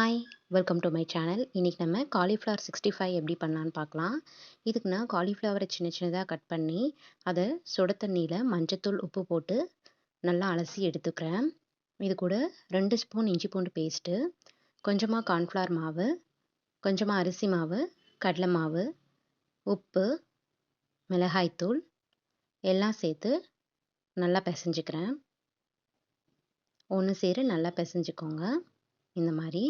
Hi! Welcome to my channel. இன்னைக்கு நம்ம cauliflower 65 எப்படி பண்ணலான்னு பார்க்கலாம். இதுக்கு நான் காலிஃப்ளவரை சின்ன சின்னதா கட் பண்ணி, அத சுட தண்ணீல மஞ்சத்தூள், உப்பு போட்டு நல்லா அலசி எடுத்துக்கிறேன். இது கூட 2 ஸ்பூன் இஞ்சி பூண்டு பேஸ்ட்டு, கொஞ்சமா கார்ன்ஃப்ளவர் மாவு, கொஞ்சமா அரிசி மாவு, கடலை மாவு, உப்பு, மிளகாய்த்தூள் எல்லாம் சேர்த்து நல்லா பிசைஞ்சுக்கிறேன். ஒன்று சேர நல்லா பிசைஞ்சுக்கோங்க. இந்த மாதிரி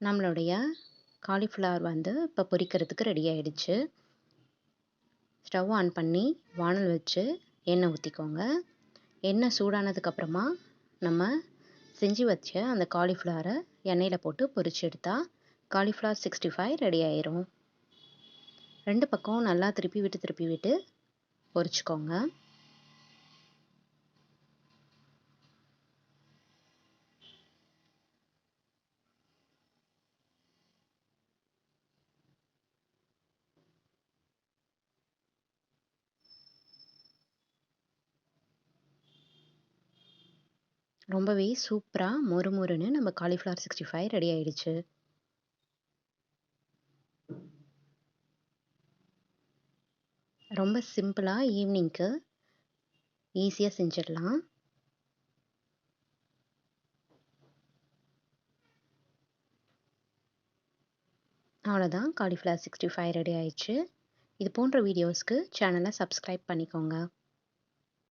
நம்மளுடைய காலிஃப்ளவர் இப்போ பொரிக்கிறதுக்கு ரெடி ஆயிடுச்சு. ஸ்டவ் ஆன் பண்ணி வானல் வச்சு எண்ணெய் ஊற்றிக்கோங்க. எண்ணெய் சூடானதுக்கப்புறமா நம்ம செஞ்சு வச்ச அந்த காலிஃப்ளவரை எண்ணெயில் போட்டு பொரிச்சு எடுத்தால் காலிஃப்ளவர் 65 ரெடி ஆயிரும். 2 பக்கம் நல்லா திருப்பி விட்டு பொரிச்சுக்கோங்க. ரொம்பவே சூப்பராக மொறுமொறுன்னு நம்ம காலிஃப்ளவர் 65 ரெடி ஆயிடுச்சு. ரொம்ப சிம்பிளாக ஈவினிங்க்கு ஈஸியாக செஞ்சிடலாம். அவ்வளோதான், காலிஃப்ளவர் 65 ரெடி ஆயிடுச்சு. இது போன்ற வீடியோஸ்க்கு சேனலை சப்ஸ்கிரைப் பண்ணிக்கோங்க.